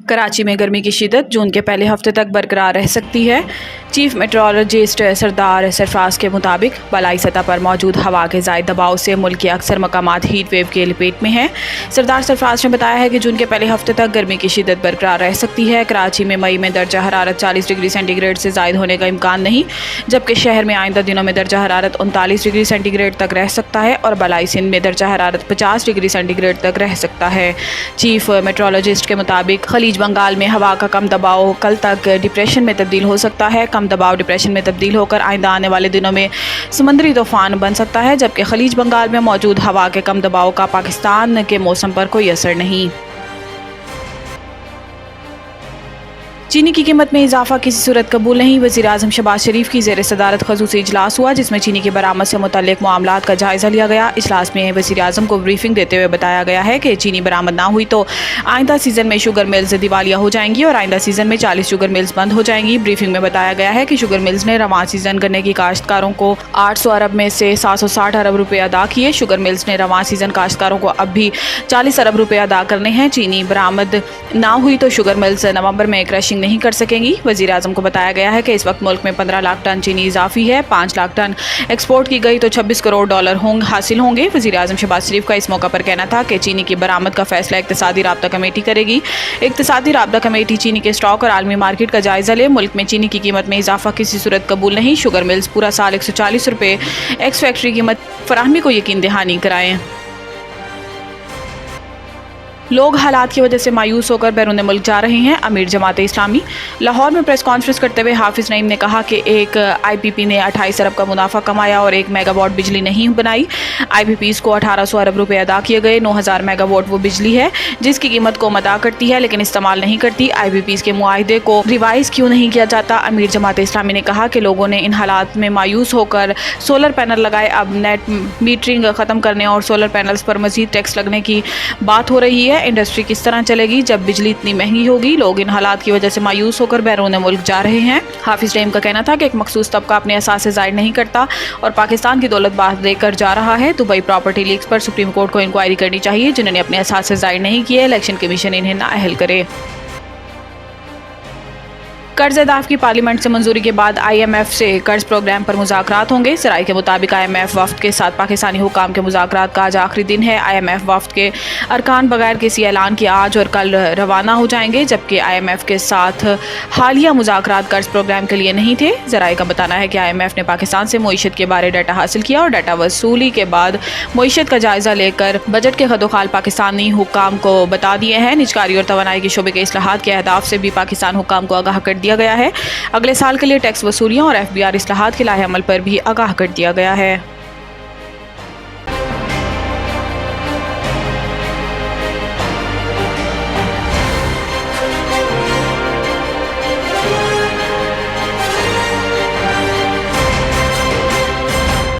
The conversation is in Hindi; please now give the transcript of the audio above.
कराची में गर्मी की शिद्दत जून के पहले हफ्ते तक बरकरार रह सकती है। चीफ मेट्रोलॉजिस्ट सरदार सरफराज के मुताबिक बलाई सतह पर मौजूद हवा के ज़ायद दबाव से मुल्क के अक्सर मकामात हीट वेव के लपेट में हैं। सरदार सरफराज ने बताया है कि जून के पहले हफ्ते तक गर्मी की शिद्दत बरकरार रह सकती है। कराची में मई में दर्जा हरारत 40 डिग्री सेंटीग्रेड से ज़ायद होने का इम्कान नहीं, जबकि शहर में आइंदा दिनों में दर्जा हरारत 39 डिग्री सेंटीग्रेड तक रह सकता है और बलाई सिंध में दर्जा हरारत 50 डिग्री सेंटीग्रेड तक रह सकता है। चीफ मेट्रोलॉजिस्ट के मुताबिक खलीज बंगाल में हवा का कम दबाव कल तक डिप्रेशन में तब्दील हो सकता है। कम दबाव डिप्रेशन में तब्दील होकर आइंदा आने वाले दिनों में समुद्री तूफान बन सकता है, जबकि खलीज बंगाल में मौजूद हवा के कम दबाव का पाकिस्तान के मौसम पर कोई असर नहीं। चीनी की कीमत में इजाफा किसी सूरत कबूल नहीं। वज़ीर-ए-आज़म शहबाज शरीफ की ज़ेर सदारत ख़ुसूसी इजलास हुआ, जिसमें चीनी की बरामद से मुतल्लिक़ मामलात का जायज़ा लिया गया। इजलास में वज़ीर-ए-आज़म को ब्रीफिंग देते हुए बताया गया है कि चीनी बरामद ना हुई तो आइंदा सीज़न में शुगर मिल्स दिवालिया हो जाएंगी और आइंदा सीज़न में 40 शुगर मिल्स बंद हो जाएंगी। ब्रीफिंग में बताया गया है कि शुगर मिल्स ने रवां सीज़न गन्ने की काश्तकारों को 800 अरब में से 760 अरब रुपये अदा किए। शुगर मिल्स ने रवां सीज़न काश्तकारों को अब भी 40 अरब रुपये अदा करने हैं। चीनी बरामद ना हुई तो शुगर मिल्स नवंबर में क्रशिंग नहीं कर सकेंगी। वज़ीर-ए-आज़म को बताया गया है कि इस वक्त मुल्क में 15 लाख टन चीनी इजाफी है। 5 लाख टन एक्सपोर्ट की गई तो 26 करोड़ डॉलर हासिल होंगे। वज़ीर-ए-आज़म शहबाज शरीफ का इस मौका पर कहना था कि चीनी की बरामद का फैसला इक़्तिसादी राब्ता कमेटी करेगी। इक़्तिसादी राब्ता कमेटी चीनी के स्टॉक और आलमी मार्केट का जायजा ले। मुल्क में चीनी की कीमत में इजाफा किसी सूरत कबूल नहीं। शुगर मिल्स पूरा साल 140 रुपये एक्स फैक्ट्री कीमत फराहमी को यकीन दहानी कराएं। लोग हालात की वजह से मायूस होकर बैरून मुल्क जा रहे हैं। अमीर जमात इस्लामी लाहौर में प्रेस कॉन्फ्रेंस करते हुए हाफिज नईम ने कहा कि एक IPP ने 28 अरब का मुनाफा कमाया और 1 मेगावाट बिजली नहीं बनाई। IPPs को 1800 अरब रुपये अदा किए गए। 9000 मेगावाट वो बिजली है जिसकी कीमत को अदा करती है लेकिन इस्तेमाल नहीं करती। IPPs के मुआहदे को रिवाइज क्यों नहीं किया जाता? अमीर जमात इस्लामी ने कहा कि लोगों ने इन हालात में मायूस होकर सोलर पैनल लगाए। अब नेट मीटरिंग ख़त्म करने और सोलर पैनल्स पर मजीद टैक्स लगने की बात हो रही है। इंडस्ट्री किस तरह चलेगी जब बिजली इतनी महंगी होगी? लोग इन हालात की वजह से मायूस होकर बैरून मुल्क जा रहे हैं। हाफिज नईम का कहना था कि एक मखसूस तबका अपने असासे ज़ाहिर नहीं करता और पाकिस्तान की दौलत बाज लेकर जा रहा है। दुबई प्रॉपर्टी लीक्स पर सुप्रीम कोर्ट को इंक्वायरी करनी चाहिए। जिन्होंने अपने असासे ज़ाहिर नहीं किए, इलेक्शन कमीशन इन्हें नाअहल करे। कर्ज अदाफ की पार्लियामेंट से मंजूरी के बाद IMF से कर्ज प्रोग्राम पर मुज़ाकरात होंगे। सराय के मुताबिक IMF वफ्द के साथ पाकिस्तानी हुकाम के मुज़ाकरात का आज आखिरी दिन है। IMF वफ्द के अरकान बगैर किसी ऐलान के आज और कल रवाना हो जाएंगे, जबकि IMF के साथ हालिया मुज़ाकरात कर्ज प्रोग्राम के लिए नहीं थे। ज़राए का बताना है कि IMF ने पाकिस्तान से मईशत के बारे डाटा हासिल किया और डाटा वसूली के बाद मईशत का जायज़ा लेकर बजट के खदोखाल पाकिस्तानी हुकाम को बता दिए हैं। निजकारी और तवानाई के शोबे के इस्लाहात के अहदाफ से भी पाकिस्तान हुकाम को आगाह कर दिया गया है। अगले साल के लिए टैक्स वसूलियों और FBR इस्लाहात के लाहे अमल पर भी आगाह कर दिया गया है।